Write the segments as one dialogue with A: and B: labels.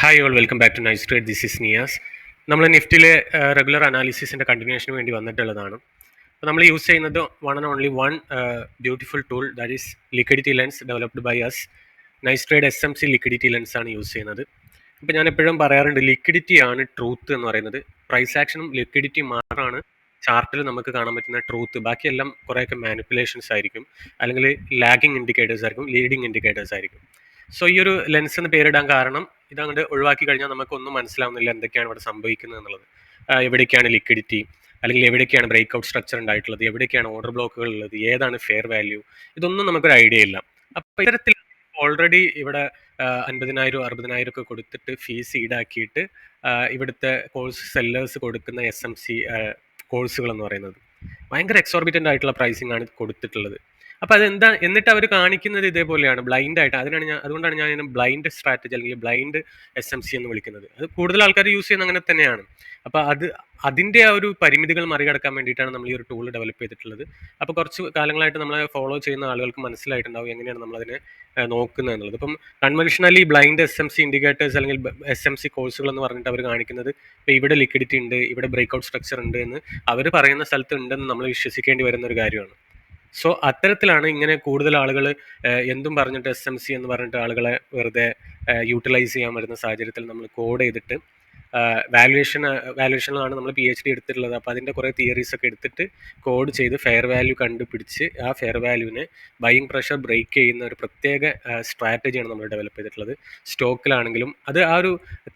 A: Hi all, welcome back to Nice Trade. This is Niyas. നമ്മൾ നിഫ്റ്റിയിലെ regular അനാലിസിസിൻ്റെ കണ്ടിന്യൂഷന് വേണ്ടി വന്നിട്ടുള്ളതാണ്. അപ്പോൾ നമ്മൾ യൂസ് ചെയ്യുന്നത് one and only one beautiful tool, that is liquidity lens developed by us. Nice Trade SMC liquidity lens ആണ് use ചെയ്യുന്നത്. ഇപ്പോൾ ഞാൻ എപ്പോഴും പറയാറുണ്ട്, ലിക്വിഡിറ്റി ആണ് ട്രൂത്ത് എന്ന് പറയുന്നത്. പ്രൈസ് ആക്ഷനും ലിക്വിഡിറ്റി മാത്രമാണ് ചാർട്ടിൽ നമുക്ക് കാണാൻ പറ്റുന്ന ട്രൂത്ത്. ബാക്കിയെല്ലാം കുറേയൊക്കെ മാനിപ്പുലേഷൻസ് ആയിരിക്കും, അല്ലെങ്കിൽ ലാഗിങ് ഇൻഡിക്കേറ്റേഴ്സ് ആയിരിക്കും, ലീഡിങ് ഇൻഡിക്കേറ്റേഴ്സ് ആയിരിക്കും. സോ ഈ ഒരു ലെൻസ് എന്ന് പേരിടാൻ കാരണം ഇതങ്ങോട്ട് ഒഴിവാക്കി കഴിഞ്ഞാൽ നമുക്കൊന്നും മനസ്സിലാവുന്നില്ല എന്തൊക്കെയാണ് ഇവിടെ സംഭവിക്കുന്നത് എന്നുള്ളത്. എവിടേക്കാണ് ലിക്വിഡിറ്റി, അല്ലെങ്കിൽ എവിടേക്കാണ് ബ്രേക്ക് ഔട്ട് സ്ട്രക്ചർ ഉണ്ടായിട്ടുള്ളത്, എവിടേക്കാണ് ഓർഡർ ബ്ലോക്കുകൾ ഉള്ളത്, ഏതാണ് ഫെയർ വാല്യൂ, ഇതൊന്നും നമുക്കൊരു ഐഡിയ ഇല്ല. അപ്പോൾ ഇത്തരത്തിൽ ഓൾറെഡി ഇവിടെ 50,000 60,000 ഒക്കെ കൊടുത്തിട്ട് ഫീസ് ഈടാക്കിയിട്ട് ഇവിടുത്തെ കോഴ്സ് സെല്ലേഴ്സ് കൊടുക്കുന്ന SMC കോഴ്സുകൾ എന്ന് പറയുന്നത് ഭയങ്കര എക്സോർബിറ്റൻ്റ് ആയിട്ടുള്ള പ്രൈസിംഗ് ആണ് കൊടുത്തിട്ടുള്ളത്. അപ്പോൾ അതെന്താ, എന്നിട്ട് അവർ കാണിക്കുന്നത് ഇതേപോലെയാണ്, ബ്ലൈൻഡ് ആയിട്ട്. അതുകൊണ്ടാണ് ഞാൻ ഇതിനെ ബ്ലൈൻഡ് സ്ട്രാറ്റജി അല്ലെങ്കിൽ ബ്ലൈൻഡ് SMC എന്ന് വിളിക്കുന്നത്. അത് കൂടുതൽ ആൾക്കാർ യൂസ് ചെയ്യുന്നത് അങ്ങനെ തന്നെയാണ്. അപ്പോൾ അതിൻ്റെ ആ ഒരു പരിമിതികൾ മറികടക്കാൻ വേണ്ടിയിട്ടാണ് നമ്മൾ ഈ ഒരു ടൂൾ ഡെവലപ്പ് ചെയ്തിട്ടുള്ളത്. അപ്പോൾ കുറച്ച് കാലങ്ങളായിട്ട് നമ്മളെ ഫോളോ ചെയ്യുന്ന ആളുകൾക്ക് മനസ്സിലായിട്ടുണ്ടാവും എങ്ങനെയാണ് നമ്മളതിനെ നോക്കുന്നത് എന്നുള്ളത്. ഇപ്പം കൺവെൻഷനലി ബ്ലൈൻഡ് SMC ഇൻഡിക്കേറ്റേഴ്സ് അല്ലെങ്കിൽ SMC കോഴ്സുകൾ എന്ന് പറഞ്ഞിട്ട് അവർ കാണിക്കുന്നത്, ഇപ്പോൾ ഇവിടെ ലിക്വിഡിറ്റി ഉണ്ട്, ഇവിടെ ബ്രേക്ക് ഔട്ട് സ്ട്രക്ചർ ഉണ്ട് എന്ന് അവർ പറയുന്ന സ്ഥലത്ത് ഉണ്ടെന്ന് നമ്മൾ വിശ്വസിക്കേണ്ടി വരുന്ന ഒരു കാര്യമാണ്. സോ അത്തരത്തിലാണ് ഇങ്ങനെ കൂടുതൽ ആളുകൾ എന്തും പറഞ്ഞിട്ട് SMC എന്ന് പറഞ്ഞിട്ട് ആളുകളെ യൂട്ടിലൈസ് ചെയ്യാൻ വരുന്ന സാഹചര്യത്തിൽ നമ്മൾ കോഡ് ചെയ്തിട്ട് വാല്യുവേഷനിലാണ് നമ്മൾ PhD എടുത്തിട്ടുള്ളത്. അപ്പോൾ അതിൻ്റെ കുറേ തിയറീസ് ഒക്കെ എടുത്തിട്ട് കോഡ് ചെയ്ത് ഫെയർ വാല്യൂ കണ്ടുപിടിച്ച് ആ ഫെയർ വാല്യൂവിനെ ബൈയിങ് പ്രഷർ ബ്രേക്ക് ചെയ്യുന്ന ഒരു പ്രത്യേക സ്ട്രാറ്റജിയാണ് നമ്മൾ ഡെവലപ്പ് ചെയ്തിട്ടുള്ളത്. സ്റ്റോക്കിലാണെങ്കിലും അത് ആ ഒരു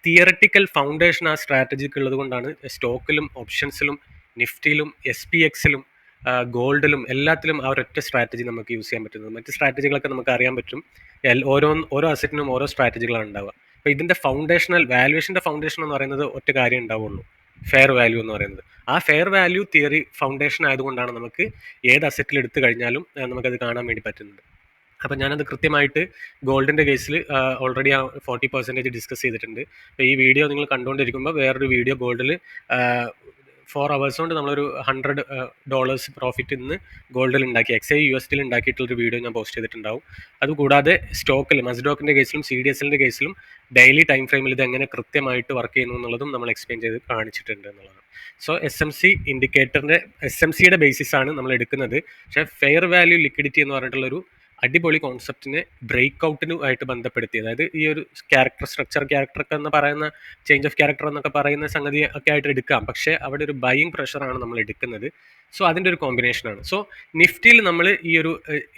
A: തിയററ്റിക്കൽ ഫൗണ്ടേഷൻ ആ സ്ട്രാറ്റജിക്ക് ഉള്ളത് കൊണ്ടാണ് സ്റ്റോക്കിലും ഓപ്ഷൻസിലും നിഫ്റ്റിയിലും SPXലും ഗോൾഡിലും എല്ലാത്തിലും ആ ഒരൊറ്റ സ്ട്രാറ്റജി നമുക്ക് യൂസ് ചെയ്യാൻ പറ്റുന്നത്. മറ്റ് സ്ട്രാറ്റജികളൊക്കെ നമുക്ക് അറിയാൻ പറ്റും. ഓരോ അസറ്റിനും ഓരോ സ്ട്രാറ്റജികളാണ് ഉണ്ടാവുക. അപ്പോൾ ഇതിൻ്റെ വാല്യുവേഷൻ്റെ ഫൗണ്ടേഷൻ എന്ന് പറയുന്നത് ഒറ്റ കാര്യം ഉണ്ടാവുള്ളൂ, ഫെയർ വാല്യൂ എന്ന് പറയുന്നത്. ആ ഫെയർ വാല്യൂ തിയറി ഫൗണ്ടേഷൻ ആയതുകൊണ്ടാണ് നമുക്ക് ഏത് അസറ്റിൽ എടുത്തു കഴിഞ്ഞാലും നമുക്കത് കാണാൻ വേണ്ടി പറ്റുന്നത്. അപ്പം ഞാനത് കൃത്യമായിട്ട് ഗോൾഡിൻ്റെ കേസിൽ ഓൾറെഡി ആ 40% ഡിസ്കസ് ചെയ്തിട്ടുണ്ട്. അപ്പോൾ ഈ വീഡിയോ നിങ്ങൾ കണ്ടുകൊണ്ടിരിക്കുമ്പോൾ വേറൊരു വീഡിയോ ഗോൾഡിൽ 4 hours കൊണ്ട് നമ്മളൊരു $100 പ്രോഫിറ്റ് ഇന്ന് ഗോൾഡിൽ ഉണ്ടാക്കി XAU USD ഉണ്ടാക്കിയിട്ടുള്ളൊരു വീഡിയോ ഞാൻ പോസ്റ്റ് ചെയ്തിട്ടുണ്ടാവും. അതുകൂടാതെ സ്റ്റോക്കിൽ മസ്ഡോക്കിൻ്റെ കേസിലും CDSLൻ്റെ കേസിലും ഡെയിലി ടൈം ഫ്രെയിമിൽ ഇത് എങ്ങനെ കൃത്യമായിട്ട് വർക്ക് ചെയ്യുന്നു എന്നുള്ളതും നമ്മൾ എക്സ്പ്ലെയിൻ ചെയ്ത് കാണിച്ചിട്ടുണ്ട് എന്നുള്ളതാണ്. സോ SMCയുടെ ബേസിസാണ് നമ്മൾ എടുക്കുന്നത്. പക്ഷേ ഫെയർ വാല്യൂ ലിക്വിഡിറ്റി എന്ന് പറഞ്ഞിട്ടുള്ളൊരു അടിപൊളി കോൺസെപ്റ്റിനെ ബ്രേക്ക് ഔട്ടിനുമായിട്ട് ബന്ധപ്പെടുത്തി, അതായത് ഈ ഒരു ക്യാരക്ടറൊക്കെ എന്ന് പറയുന്ന ചേഞ്ച് ഓഫ് ക്യാരക്ടർ എന്നൊക്കെ പറയുന്ന സംഗതി ഒക്കെ ആയിട്ട് എടുക്കാം. പക്ഷേ അവിടെ ഒരു ബൈയിങ് പ്രഷറാണ് നമ്മൾ എടുക്കുന്നത്. സോ അതിൻ്റെ ഒരു കോമ്പിനേഷനാണ്. സോ നിഫ്റ്റിയിൽ നമ്മൾ ഈ ഒരു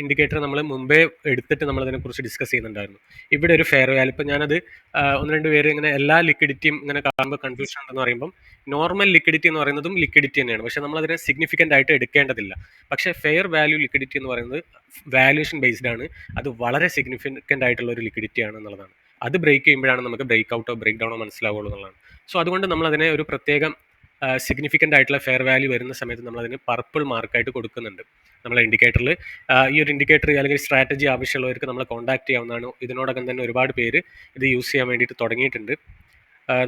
A: ഇൻഡിക്കേറ്റർ നമ്മൾ മുമ്പേ എടുത്തിട്ട് നമ്മളതിനെക്കുറിച്ച് ഡിസ്കസ് ചെയ്യുന്നുണ്ടായിരുന്നു. ഇവിടെ ഒരു ഫെയർ വാല്യൂ, ഇപ്പോൾ ഞാനത് ഒന്ന് രണ്ട് പേര് ഇങ്ങനെ എല്ലാ ലിക്വിഡിറ്റിയും ഇങ്ങനെ കാണുമ്പോൾ കൺഫ്യൂഷൻ ഉണ്ടെന്ന് പറയുമ്പം, നോർമൽ ലിക്വിഡിറ്റി എന്ന് പറയുന്നതും ലിക്വിഡിറ്റി തന്നെയാണ്, പക്ഷേ നമ്മളതിനെ സിഗ്നിഫിക്കൻ്റ് ആയിട്ട് എടുക്കേണ്ടതില്ല. പക്ഷേ ഫെയർ വാല്യൂ ലിക്വിഡിറ്റി എന്ന് പറയുന്നത് വാല്യുവേഷൻ ബേസ്ഡ് ആണ്. അത് വളരെ സിഗ്നിഫിക്കൻ്റ് ആയിട്ടുള്ള ഒരു ലിക്വിഡിറ്റി ആണ് എന്നുള്ളതാണ്. അത് ബ്രേക്ക് ചെയ്യുമ്പോഴാണ് നമുക്ക് ബ്രേക്ക് ഔട്ടോ ബ്രേക്ക് ഡൗണോ മനസ്സിലാവുള്ളൂ എന്നുള്ളതാണ്. സോ അതുകൊണ്ട് നമ്മൾ അതിനെ ഒരു പ്രത്യേകം സിഗ്നിഫിക്കൻ്റ് ആയിട്ടുള്ള ഫെയർ വാല്യൂ വരുന്ന സമയത്ത് നമ്മളതിന് പർപ്പിൾ മാർക്കായിട്ട് കൊടുക്കുന്നുണ്ട് നമ്മളെ ഇൻഡിക്കേറ്ററിൽ. ഈ ഒരു ഇൻഡിക്കേറ്റർ അല്ലെങ്കിൽ സ്ട്രാറ്റജി ആവശ്യമുള്ളവർക്ക് നമ്മളെ കോൺടാക്ട് ചെയ്യാവുന്നതാണ്. ഇതിനോടകം തന്നെ ഒരുപാട് പേര് ഇത് യൂസ് ചെയ്യാൻ വേണ്ടിയിട്ട് തുടങ്ങിയിട്ടുണ്ട്.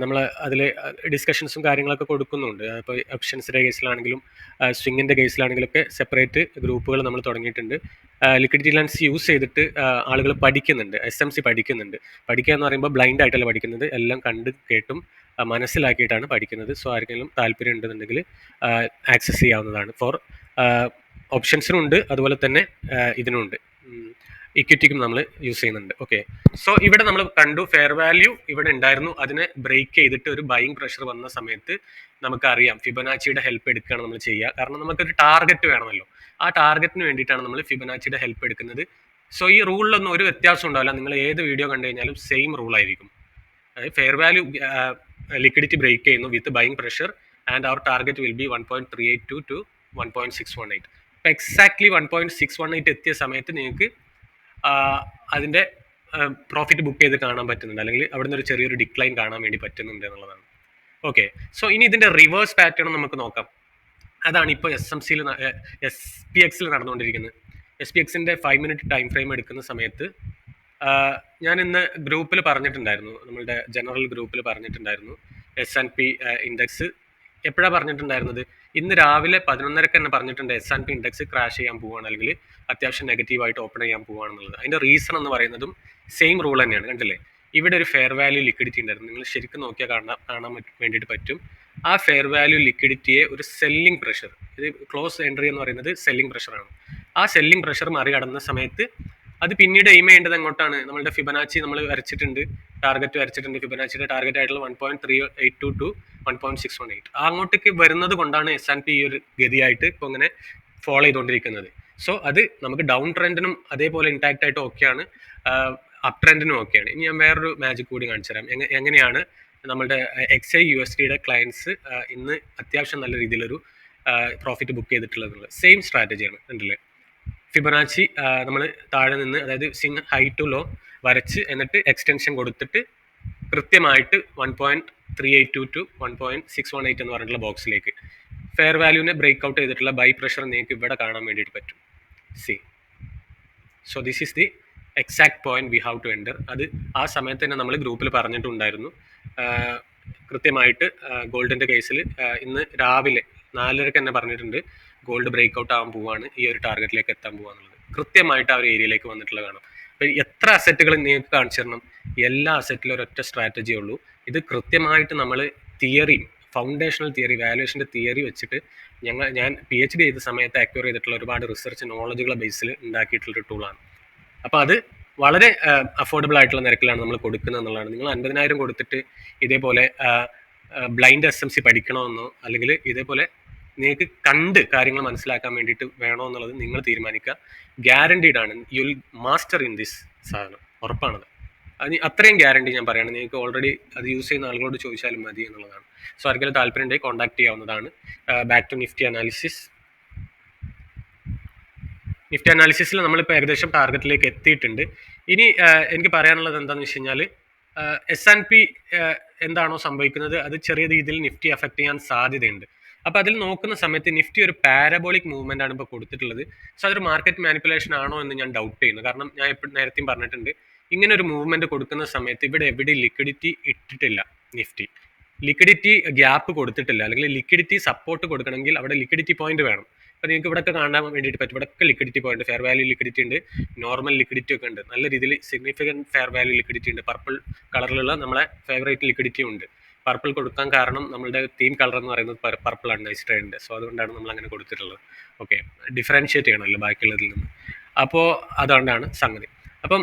A: നമ്മൾ അതിൽ ഡിസ്കഷൻസും കാര്യങ്ങളൊക്കെ കൊടുക്കുന്നുണ്ട്. ഇപ്പോൾ ഓപ്ഷൻസിൻ്റെ കേസിലാണെങ്കിലും സ്വിങ്ങിൻ്റെ കേസിലാണെങ്കിലൊക്കെ സെപ്പറേറ്റ് ഗ്രൂപ്പുകൾ നമ്മൾ തുടങ്ങിയിട്ടുണ്ട്. ലിക്വിഡിറ്റി ലെൻസ് യൂസ് ചെയ്തിട്ട് ആളുകൾ പഠിക്കുന്നുണ്ട്, SMC പഠിക്കുന്നുണ്ട്. പഠിക്കുക എന്ന് പറയുമ്പോൾ ബ്ലൈൻഡ് ആയിട്ടല്ല പഠിക്കുന്നത്, എല്ലാം കണ്ട് കേട്ടും മനസ്സിലാക്കിയിട്ടാണ് പഠിക്കുന്നത്. സോ ആർക്കെങ്കിലും താല്പര്യം ഉണ്ടെന്നുണ്ടെങ്കിൽ ആക്സസ് ചെയ്യാവുന്നതാണ്. ഫോർ ഓപ്ഷൻസിനുണ്ട്, അതുപോലെ തന്നെ ഇതിനുണ്ട്, ഇക്വിറ്റിക്കും നമ്മൾ യൂസ് ചെയ്യുന്നുണ്ട്. ഓക്കെ, സോ ഇവിടെ നമ്മൾ കണ്ടു ഫെയർ വാല്യൂ ഇവിടെ ഉണ്ടായിരുന്നു. അതിനെ ബ്രേക്ക് ചെയ്തിട്ട് ഒരു ബൈയിങ് പ്രഷർ വന്ന സമയത്ത് നമുക്കറിയാം ഫിബൊനാച്ചിയുടെ ഹെൽപ്പ് എടുക്കുകയാണ് നമ്മൾ ചെയ്യുക. കാരണം നമുക്കൊരു ടാർഗറ്റ് വേണമല്ലോ. ആ ടാർഗറ്റിന് വേണ്ടിയിട്ടാണ് നമ്മൾ ഫിബൊനാച്ചിയുടെ ഹെൽപ്പ് എടുക്കുന്നത്. സോ ഈ റൂളിലൊന്നും ഒരു വ്യത്യാസം ഉണ്ടാവില്ല. നിങ്ങൾ ഏത് വീഡിയോ കണ്ടു കഴിഞ്ഞാലും സെയിം റൂൾ ആയിരിക്കും. അതായത് ഫെയർ വാല്യൂ ലിക്വിഡിറ്റി ബ്രേക്ക് ചെയ്യുന്നു with buying pressure and our target will be 1.382 to 1.618. അപ്പോൾ എക്സാക്ട്ലി 1.618 എത്തിയ സമയത്ത് നിങ്ങൾക്ക് അതിൻ്റെ പ്രോഫിറ്റ് ബുക്ക് ചെയ്ത് കാണാൻ പറ്റുന്നുണ്ട്, അല്ലെങ്കിൽ അവിടുന്ന് ഒരു ചെറിയൊരു ഡിക്ലൈൻ കാണാൻ വേണ്ടി പറ്റുന്നുണ്ട് എന്നുള്ളതാണ്. ഓക്കെ, സോ ഇനി ഇതിൻ്റെ റിവേഴ്സ് പാറ്റേൺ നമുക്ക് നോക്കാം. അതാണ് ഇപ്പോൾ SPXൽ നടന്നുകൊണ്ടിരിക്കുന്നത്. SPXൻ്റെ 5 minute ടൈം ഫ്രെയിം എടുക്കുന്ന സമയത്ത് ഞാൻ ഇന്ന് ഗ്രൂപ്പിൽ പറഞ്ഞിട്ടുണ്ടായിരുന്നു, നമ്മളുടെ ജനറൽ ഗ്രൂപ്പിൽ പറഞ്ഞിട്ടുണ്ടായിരുന്നു, S&P ഇൻഡെക്സ് എപ്പോഴാണ് പറഞ്ഞിട്ടുണ്ടായിരുന്നത്? ഇന്ന് രാവിലെ 11:30 തന്നെ പറഞ്ഞിട്ടുണ്ട് S&P ഇൻഡെക്സ് ക്രാഷ് ചെയ്യാൻ പോവുകയാണ്, അല്ലെങ്കിൽ അത്യാവശ്യം നെഗറ്റീവായിട്ട് ഓപ്പൺ ചെയ്യാൻ പോവുകയാണെന്നുള്ളത്. അതിൻ്റെ റീസൺ എന്ന് പറയുന്നതും സെയിം റൂൾ തന്നെയാണ്. കണ്ടില്ലേ, ഇവിടെ ഒരു ഫെയർ വാല്യൂ ലിക്വിഡിറ്റി ഉണ്ടായിരുന്നു. നിങ്ങൾ ശരിക്കും നോക്കിയാൽ കാണാൻ വേണ്ടിയിട്ട് പറ്റും. ആ ഫെയർ വാല്യൂ ലിക്വിഡിറ്റിയെ ഒരു സെല്ലിംഗ് പ്രഷർ, ഇത് ക്ലോസ് എൻട്രി എന്ന് പറയുന്നത് സെല്ലിംഗ് പ്രഷറാണ്. ആ സെല്ലിംഗ് പ്രഷർ മറികടന്ന സമയത്ത് അത് പിന്നീട് എയിം ചെയ്യേണ്ടത് എങ്ങോട്ടാണ്? നമ്മളുടെ ഫിബനാച്ചി നമ്മൾ വരച്ചിട്ടുണ്ട്, ടാർഗറ്റ് വരച്ചിട്ടുണ്ട്. ഫിബനാച്ചിയുടെ ടാർഗറ്റ് ആയിട്ടുള്ള 1.3822 ടു 1.618 അങ്ങോട്ടേക്ക് വരുന്നത് കൊണ്ടാണ് S&P ഈ ഒരു ഗതിയായിട്ട് ഇപ്പോൾ ഇങ്ങനെ ഫോളോ ചെയ്തുകൊണ്ടിരിക്കുന്നത്. സോ അത് നമുക്ക് ഡൗൺ ട്രെൻഡിനും അതേപോലെ ഇൻടാക്റ്റ് ആയിട്ട് ഓക്കെയാണ്, അപ് ട്രെൻഡിനും ഓക്കെയാണ്. ഇനി ഞാൻ വേറൊരു മാജിക് കൂടി കാണിച്ചു തരാം. എങ്ങനെയാണ് നമ്മുടെ XAUSDയുടെ ക്ലയൻസ് ഇന്ന് അത്യാവശ്യം നല്ല രീതിയിലൊരു പ്രോഫിറ്റ് ബുക്ക് ചെയ്തിട്ടുള്ളത്. സെയിം സ്ട്രാറ്റജിയാണ് കണ്ടില്ലേ? ഫിബനാച്ചി നമ്മൾ താഴെ നിന്ന്, അതായത് സിങ് ഹൈ ടു ലോ വരച്ച് എന്നിട്ട് എക്സ്റ്റൻഷൻ കൊടുത്തിട്ട് കൃത്യമായിട്ട് 1.382 ടു 1.618 എന്ന് പറഞ്ഞിട്ടുള്ള ബോക്സിലേക്ക് ഫെയർ വാല്യൂവിനെ ബ്രേക്ക് ഔട്ട് ചെയ്തിട്ടുള്ള ബൈ പ്രഷർ നിങ്ങൾക്ക് ഇവിടെ കാണാൻ വേണ്ടിയിട്ട് പറ്റും. See, so this is the exact point we have to enter. അത് ആ സമയത്ത് തന്നെ നമ്മൾ ഗ്രൂപ്പിൽ പറഞ്ഞിട്ടുണ്ടായിരുന്നു. കൃത്യമായിട്ട് ഗോൾഡിൻ്റെ കേസിൽ ഇന്ന് രാവിലെ 4:30 തന്നെ പറഞ്ഞിട്ടുണ്ട്, ഗോൾഡ് ബ്രേക്ക് ഔട്ട് ആകാൻ പോവാണ്, ഈ ഒരു ടാർഗറ്റിലേക്ക് എത്താൻ പോവാന്നുള്ളത്. കൃത്യമായിട്ട് ആ ഒരു ഏരിയയിലേക്ക് വന്നിട്ടുള്ള കാണാം. അപ്പം എത്ര അസറ്റുകൾ നിങ്ങൾക്ക് കാണിച്ചു തരണം? എല്ലാ അസറ്റിലും ഒരൊറ്റ സ്ട്രാറ്റജി ഉള്ളൂ. ഇത് കൃത്യമായിട്ട് നമ്മൾ തിയറി, ഫൗണ്ടേഷണൽ തിയറി, വാല്യുവേഷൻ്റെ തിയറി വെച്ചിട്ട് ഞാൻ PhD ചെയ്ത സമയത്ത് അക്വയർ ചെയ്തിട്ടുള്ള ഒരുപാട് റിസർച്ച് നോളജുകളെ ബേസിൽ ഉണ്ടാക്കിയിട്ടുള്ളൊരു ടൂളാണ്. അപ്പോൾ അത് വളരെ അഫോർഡബിൾ ആയിട്ടുള്ള നിരക്കിലാണ് നമ്മൾ കൊടുക്കുന്നത് എന്നുള്ളതാണ്. നിങ്ങൾ 50,000 കൊടുത്തിട്ട് ഇതേപോലെ ബ്ലൈൻഡ് SMC പഠിക്കണമെന്നോ അല്ലെങ്കിൽ ഇതേപോലെ നിങ്ങൾക്ക് കണ്ട് കാര്യങ്ങൾ മനസ്സിലാക്കാൻ വേണ്ടിയിട്ട് വേണോ എന്നുള്ളത് നിങ്ങൾ തീരുമാനിക്കുക. ഗ്യാരണ്ടീഡ് ആണ്, you will master in this സാധനം, ഉറപ്പാണത്. അതിന് അത്രയും ഗ്യാരണ്ടി ഞാൻ പറയുകയാണ്. നിങ്ങൾക്ക് ഓൾറെഡി അത് യൂസ് ചെയ്യുന്ന ആളുകളോട് ചോദിച്ചാലും മതി എന്നുള്ളതാണ്. സോ ആർക്കെങ്കിലും താല്പര്യം ഉണ്ടെങ്കിൽ കോൺടാക്ട് ചെയ്യാവുന്നതാണ്. Back to Nifty analysis. Nifty അനാലിസിസിൽ നമ്മളിപ്പോൾ ഏകദേശം ടാർഗറ്റിലേക്ക് എത്തിയിട്ടുണ്ട്. ഇനി എനിക്ക് പറയാനുള്ളത് എന്താണെന്ന് വെച്ച് കഴിഞ്ഞാൽ, S&P എന്താണോ സംഭവിക്കുന്നത് അത് ചെറിയ രീതിയിൽ നിഫ്റ്റി അഫക്റ്റ് ചെയ്യാൻ സാധ്യതയുണ്ട്. അപ്പോൾ അതിൽ നോക്കുന്ന സമയത്ത് നിഫ്റ്റി ഒരു പാരബോളിക് മൂവ്മെൻ്റ് ആണ് ഇപ്പോൾ കൊടുത്തിട്ടുള്ളത്. സോ അതൊരു മാർക്കറ്റ് മാനിപ്പുലേഷൻ ആണോ എന്ന് ഞാൻ ഡൗട്ട് ചെയ്യുന്നു. കാരണം ഞാൻ എപ്പോഴും നേരത്തെയും പറഞ്ഞിട്ടുണ്ട്, ഇങ്ങനെ ഒരു മൂവ്മെൻറ്റ് കൊടുക്കുന്ന സമയത്ത് ഇവിടെ എവിടെയും ലിക്വിഡിറ്റി ഇട്ടിട്ടില്ല. നിഫ്റ്റി ലിക്വിഡിറ്റി ഗ്യാപ്പ് കൊടുത്തിട്ടില്ല, അല്ലെങ്കിൽ ലിക്വിഡിറ്റി സപ്പോർട്ട് കൊടുക്കണമെങ്കിൽ അവിടെ ലിക്വിഡിറ്റി പോയിന്റ് വേണം. അപ്പോൾ നിങ്ങൾക്ക് ഇവിടെയൊക്കെ കാണാൻ വേണ്ടിയിട്ട് പറ്റും. ഇവിടെയൊക്കെ liquidity point, fair value liquidity ഉണ്ട്, നോർമൽ ലിക്വിഡിറ്റി ഒക്കെ ഉണ്ട്, നല്ല രീതിയിൽ സിഗ്നിഫിക്കൻറ്റ് ഫെയർ വാല്യൂ ലിക്വിഡിറ്റി ഉണ്ട്. പർപ്പിൾ കളറിലുള്ള നമ്മളെ ഫേവറേറ്റ് ലിക്വിഡിറ്റി ഉണ്ട്. പർപ്പിൾ കൊടുക്കാൻ കാരണം നമ്മളുടെ തീം കളർ എന്ന് പറയുന്നത് പർപ്പിൾ ആണ്, നൈസ് ട്രെൻഡ്. സോ അതുകൊണ്ടാണ് നമ്മൾ അങ്ങനെ കൊടുത്തിട്ടുള്ളത്. ഓക്കെ, ഡിഫറൻഷിയേറ്റ് ചെയ്യണമല്ലോ ബാക്കിയുള്ളതിൽ നിന്ന്. അപ്പോൾ അതുകൊണ്ടാണ് സംഗതി. അപ്പം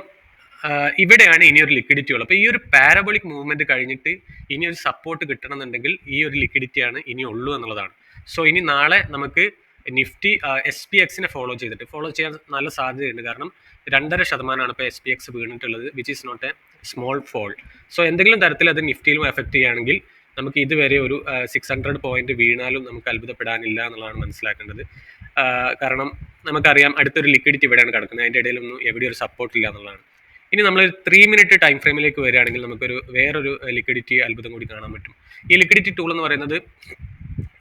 A: ഇവിടെയാണ് ഇനിയൊരു ലിക്വിഡിറ്റി ഉള്ളത്. അപ്പോൾ ഈ ഒരു പാരബോളിക് മൂവ്മെന്റ് കഴിഞ്ഞിട്ട് ഇനി ഒരു സപ്പോർട്ട് കിട്ടണമെന്നുണ്ടെങ്കിൽ ഈ ഒരു ലിക്വിഡിറ്റിയാണ് ഇനി ഉള്ളൂ എന്നുള്ളതാണ്. സോ ഇനി നാളെ നമുക്ക് നിഫ്റ്റി SPXനെ ഫോളോ ചെയ്യാൻ നല്ല സാധ്യതയുണ്ട്. കാരണം 2.5% ഇപ്പോൾ SPX വീണിട്ടുള്ളത്, which is not a small fall. So എന്തെങ്കിലും തരത്തിൽ അത് നിഫ്റ്റിയിലും എഫക്റ്റ് ചെയ്യുകയാണെങ്കിൽ നമുക്ക് ഇതുവരെ ഒരു 600 പോയിന്റ് വീണാലും നമുക്ക് അത്ഭുതപ്പെടാനില്ല എന്നുള്ളതാണ് മനസ്സിലാക്കേണ്ടത്. കാരണം നമുക്കറിയാം അടുത്തൊരു ലിക്വിഡിറ്റി ഇവിടെയാണ് കിടക്കുന്നത്, അതിൻ്റെ ഇടയിലൊന്നും എവിടെ ഒരു സപ്പോർട്ട് ഇല്ല എന്നുള്ളതാണ്. ഇനി നമ്മൾ 3 മിനിറ്റ് ടൈം ഫ്രെയിമിലേക്ക് വരികയാണെങ്കിൽ നമുക്കൊരു വേറൊരു ലിക്വിഡിറ്റി അത്ഭുതം കൂടി കാണാൻ പറ്റും. ഈ ലിക്വിഡിറ്റി ടൂൾ എന്ന് പറയുന്നത്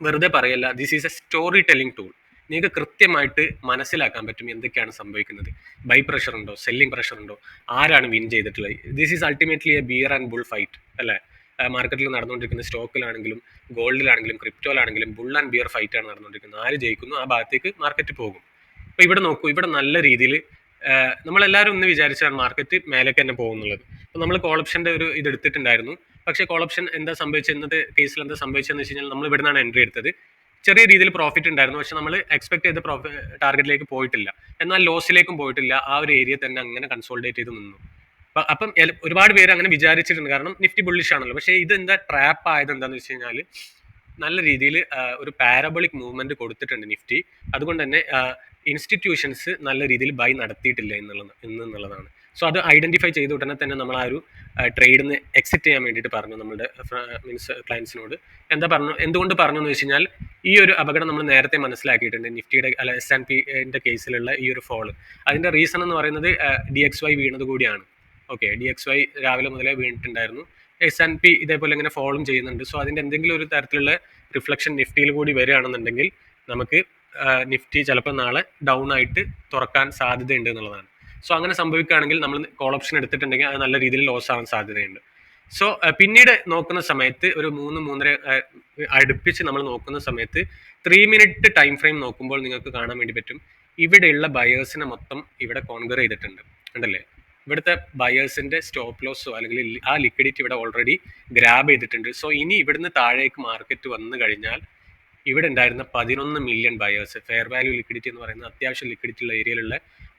A: വെറുതെ പറയല്ല, this is a story telling tool. നിങ്ങൾക്ക് കൃത്യമായിട്ട് മനസ്സിലാക്കാൻ പറ്റും എന്തൊക്കെയാണ് സംഭവിക്കുന്നത്. ബൈ പ്രഷർ ഉണ്ടോ, സെല്ലിംഗ് പ്രഷർ ഉണ്ടോ, ആരാണ് വിൻ ചെയ്തിട്ടുള്ളത്. This is ultimately a bear and bull fight അല്ലേ? മാർക്കറ്റിൽ നടന്നുകൊണ്ടിരിക്കുന്ന സ്റ്റോക്കിലാണെങ്കിലും ഗോൾഡിലാണെങ്കിലും ക്രിപ്റ്റോയിലാണെങ്കിലും ബുൾ ആൻഡ് ബിയർ ഫൈറ്റ് ആണ് നടന്നുകൊണ്ടിരിക്കുന്നത്. ആര് ജയിക്കുന്നു ആ ഭാഗത്തേക്ക് മാർക്കറ്റ് പോകും. അപ്പോൾ ഇവിടെ നോക്കൂ, ഇവിടെ നല്ല രീതിയിൽ നമ്മളെല്ലാവരും ഒന്ന് വിചാരിച്ചാണ് മാർക്കറ്റ് മേലേക്ക് തന്നെ പോകുന്നുള്ളത്. അപ്പോൾ നമ്മൾ കോൾ ഓപ്ഷൻ്റെ ഒരു ഇത് എടുത്തിട്ടുണ്ടായിരുന്നു. പക്ഷേ കോൾ ഓപ്ഷൻ എന്താ സംഭവിച്ചത്, ഇന്നത്തെ കേസിൽ എന്താ സംഭവിച്ചതെന്ന് വെച്ച് കഴിഞ്ഞാൽ നമ്മൾ ഇവിടെ നിന്നാണ് എൻട്രി എടുത്തത്. ചെറിയ രീതിയിൽ പ്രോഫിറ്റ് ഉണ്ടായിരുന്നു, പക്ഷെ നമ്മൾ എക്സ്പെക്ട് ചെയ്ത ടാർഗറ്റിലേക്ക് പോയിട്ടില്ല, എന്നാൽ ലോസിലേക്കും പോയിട്ടില്ല. ആ ഒരു ഏരിയ തന്നെ അങ്ങനെ കൺസോൾഡേറ്റ് ചെയ്ത് നിന്നു. അപ്പം ഒരുപാട് പേര് അങ്ങനെ വിചാരിച്ചിട്ടുണ്ട്, കാരണം നിഫ്റ്റി ബുള്ളിഷ് ആണല്ലോ. പക്ഷേ ഇത് എന്താ ട്രാപ്പ് ആയത് എന്താണെന്ന് വെച്ച് കഴിഞ്ഞാൽ നല്ല രീതിയിൽ ഒരു പാരബോളിക് മൂവ്മെന്റ് കൊടുത്തിട്ടുണ്ട് നിഫ്റ്റി. അതുകൊണ്ട് തന്നെ ഇൻസ്റ്റിറ്റ്യൂഷൻസ് നല്ല രീതിയിൽ ബൈ നടത്തിയിട്ടില്ല എന്നുള്ളതാണ്. സോ അത് ഐഡന്റിഫൈ ചെയ്ത ഉടനെ തന്നെ നമ്മൾ ആ ഒരു ട്രേഡിന് എക്സിറ്റ് ചെയ്യാൻ വേണ്ടിയിട്ട് പറഞ്ഞു നമ്മുടെ ക്ലയൻസിനോട്. എന്തുകൊണ്ട് പറഞ്ഞു എന്ന് വെച്ച് കഴിഞ്ഞാൽ ഈ ഒരു അപകടം നമ്മൾ നേരത്തെ മനസ്സിലാക്കിയിട്ടുണ്ട്. നിഫ്റ്റിയുടെ അല്ല S&Pന്റെ കേസിലുള്ള ഈ ഒരു ഫോള്, അതിന്റെ റീസൺ എന്ന് പറയുന്നത് DXY വീണത് കൂടിയാണ്. ഓക്കെ, DXY രാവിലെ മുതലേ വീണിട്ടുണ്ടായിരുന്നു. S&P ഇതേപോലെ ഇങ്ങനെ ഫോളും ചെയ്യുന്നുണ്ട്. സോ അതിന്റെ എന്തെങ്കിലും ഒരു തരത്തിലുള്ള റിഫ്ലക്ഷൻ നിഫ്റ്റിയിൽ കൂടി വരികയാണെന്നുണ്ടെങ്കിൽ നമുക്ക് നിഫ്റ്റി ചിലപ്പോൾ നാളെ ഡൗൺ ആയിട്ട് തുറക്കാൻ സാധ്യതയുണ്ട് എന്നുള്ളതാണ്. സോ അങ്ങനെ സംഭവിക്കുകയാണെങ്കിൽ നമ്മൾ കോൾ ഓപ്ഷൻ എടുത്തിട്ടുണ്ടെങ്കിൽ അത് നല്ല രീതിയിൽ ലോസ് ആവാൻ സാധ്യതയുണ്ട്. സോ പിന്നീട് നോക്കുന്ന സമയത്ത് ഒരു 3-3.5 അടുപ്പിച്ച് നമ്മൾ നോക്കുന്ന സമയത്ത് 3 മിനിറ്റ് ടൈം ഫ്രെയിം നോക്കുമ്പോൾ നിങ്ങൾക്ക് കാണാൻ വേണ്ടി പറ്റും, ഇവിടെയുള്ള ബയേഴ്സിനെ മൊത്തം ഇവിടെ കോൺഗർ ചെയ്തിട്ടുണ്ട്, ഉണ്ടല്ലേ? ഇവിടുത്തെ ബയേഴ്സിന്റെ സ്റ്റോപ്പ് ലോസോ അല്ലെങ്കിൽ ആ ലിക്വിഡിറ്റി ഇവിടെ ഓൾറെഡി ഗ്രാബ് ചെയ്തിട്ടുണ്ട്. സോ ഇനി ഇവിടുന്ന് താഴേക്ക് മാർക്കറ്റ് വന്നു കഴിഞ്ഞാൽ ഇവിടെ ഉണ്ടായിരുന്ന 11 million buyers, fair value liquidity എന്ന് പറയുന്ന അത്യാവശ്യം ലിക്വിഡിറ്റി ഉള്ള ഏരിയയിലുള്ള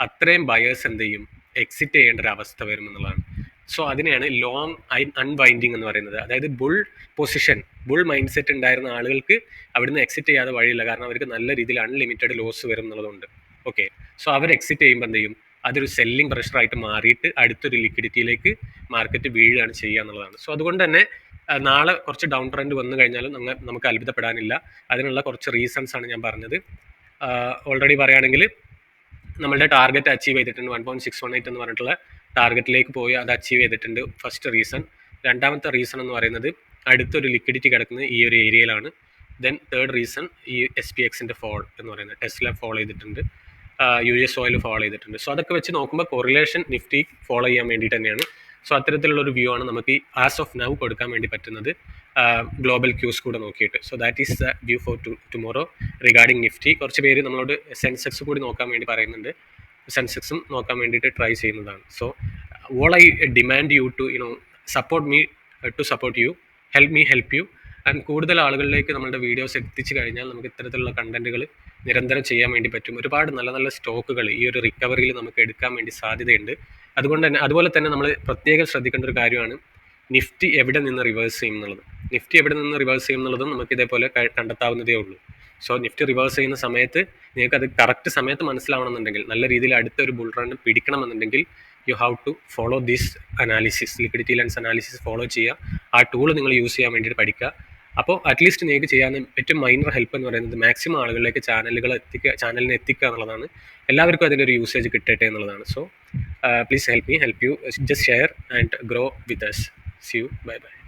A: അത്രയും ബയേഴ്സ് എന്ത് ചെയ്യും, എക്സിറ്റ് ചെയ്യേണ്ട ഒരു അവസ്ഥ വരും എന്നുള്ളതാണ്. സോ അതിനെയാണ് ലോങ് അൺവൈൻഡിങ് എന്ന് പറയുന്നത്. അതായത് ബുൾ മൈൻഡ് സെറ്റ് ഉണ്ടായിരുന്ന ആളുകൾക്ക് അവിടുന്ന് എക്സിറ്റ് ചെയ്യാതെ വഴിയില്ല, കാരണം അവർക്ക് നല്ല രീതിയിൽ അൺലിമിറ്റഡ് ലോസ് വരും എന്നുള്ളതുകൊണ്ട്. ഓക്കെ, സോ അവർ എക്സിറ്റ് ചെയ്യുമ്പോൾ എന്ത് ചെയ്യും, അതൊരു സെല്ലിംഗ് പ്രഷറായിട്ട് മാറിയിട്ട് അടുത്തൊരു ലിക്വിഡിറ്റിയിലേക്ക് മാർക്കറ്റ് വീഴുകയാണ് ചെയ്യുക എന്നുള്ളതാണ്. സോ അതുകൊണ്ട് തന്നെ നാളെ കുറച്ച് ഡൗൺ ട്രെൻഡ് വന്നു കഴിഞ്ഞാലും നമുക്ക് അത്ഭുതപ്പെടാനില്ല. അതിനുള്ള കുറച്ച് റീസൺസ് ആണ് ഞാൻ പറഞ്ഞത്. ഓൾറെഡി പറയുകയാണെങ്കിൽ നമ്മളുടെ ടാർഗറ്റ് അച്ചീവ് ചെയ്തിട്ടുണ്ട്. 1.618 എന്ന് പറഞ്ഞിട്ടുള്ള ടാർഗറ്റിലേക്ക് പോയി അത് അച്ചീവ് ചെയ്തിട്ടുണ്ട്, ഫസ്റ്റ് റീസൺ. രണ്ടാമത്തെ റീസൺ എന്ന് പറയുന്നത് അടുത്തൊരു ലിക്വിഡിറ്റി കിടക്കുന്നത് ഈ ഒരു ഏരിയയിലാണ്. ദെൻ തേർഡ് റീസൺ ഈ SPXന്റെ ഫോൾ എന്ന് പറയുന്നത്, ടെസ്ല ഫോളോ ചെയ്തിട്ടുണ്ട്, US ഓയിൽ ഫോളോ ചെയ്തിട്ടുണ്ട്. സോ അതൊക്കെ വെച്ച് നോക്കുമ്പോൾ കോറിലേഷൻ നിഫ്റ്റി ഫോളോ ചെയ്യാൻ വേണ്ടിയിട്ട് തന്നെയാണ്. സോ അത്തരത്തിലുള്ളൊരു വ്യൂ ആണ് നമുക്ക് ഈ ആസ് ഓഫ് നൗ കൊടുക്കാൻ വേണ്ടി പറ്റുന്നത്, ഗ്ലോബൽ ക്യൂസ് കൂടെ നോക്കിയിട്ട്. So that is the view four tomorrow regarding Nifty. കുറച്ച് പേര് നമ്മളോട് സെൻസെക്സ് കൂടി നോക്കാൻ വേണ്ടി പറയുന്നുണ്ട്. സെൻസെക്സും നോക്കാൻ വേണ്ടിയിട്ട് ട്രൈ ചെയ്യുന്നതാണ്. So all I demand you to support me to support you, help you. And കൂടുതൽ ആളുകളിലേക്ക് നമ്മളുടെ വീഡിയോസ് എത്തിച്ചു കഴിഞ്ഞാൽ നമുക്ക് ഇത്തരത്തിലുള്ള കണ്ടന്റുകൾ നിരന്തരം ചെയ്യാൻ വേണ്ടി പറ്റും. ഒരുപാട് നല്ല നല്ല സ്റ്റോക്കുകൾ ഈ ഒരു റിക്കവറിയിൽ നമുക്ക് എടുക്കാൻ വേണ്ടി സാധ്യതയുണ്ട്. അതുപോലെ തന്നെ നമ്മൾ പ്രത്യേകം ശ്രദ്ധിക്കേണ്ട ഒരു കാര്യമാണ് നിഫ്റ്റി എവിടെ നിന്ന് റിവേഴ്സ് ചെയ്യും എന്നുള്ളത്. നിഫ്റ്റി എവിടെ നിന്ന് റിവേഴ്സ് ചെയ്യും എന്നുള്ളതും നമുക്ക് ഇതേപോലെ കണ്ടെത്താവുന്നതേ ഉള്ളൂ. സോ നിഫ്റ്റി റിവേഴ്സ് ചെയ്യുന്ന സമയത്ത് നിങ്ങൾക്ക് അത് കറക്റ്റ് സമയത്ത് മനസ്സിലാവണമെന്നുണ്ടെങ്കിൽ, നല്ല രീതിയിൽ അടുത്തൊരു ബുൾ റൺ പിടിക്കണമെന്നുണ്ടെങ്കിൽ you have to follow this analysis, liquidity lens analysis follow ചെയ്യുക. ആ ടൂൾ നിങ്ങൾ യൂസ് ചെയ്യാൻ വേണ്ടിയിട്ട് പഠിക്കുക. അപ്പോൾ അറ്റ്ലീസ്റ്റ് നിങ്ങൾക്ക് ചെയ്യാൻ ഏറ്റവും മൈനർ ഹെൽപ്പ് എന്ന് പറയുന്നത് മാക്സിമം ആളുകളിലേക്ക് ചാനലിനെ എത്തിക്കുക എന്നുള്ളതാണ്. എല്ലാവർക്കും അതിൻ്റെ ഒരു യൂസേജ് കിട്ടട്ടെ എന്നുള്ളതാണ്. So please help you, just share and grow with us. See you. Bye bye.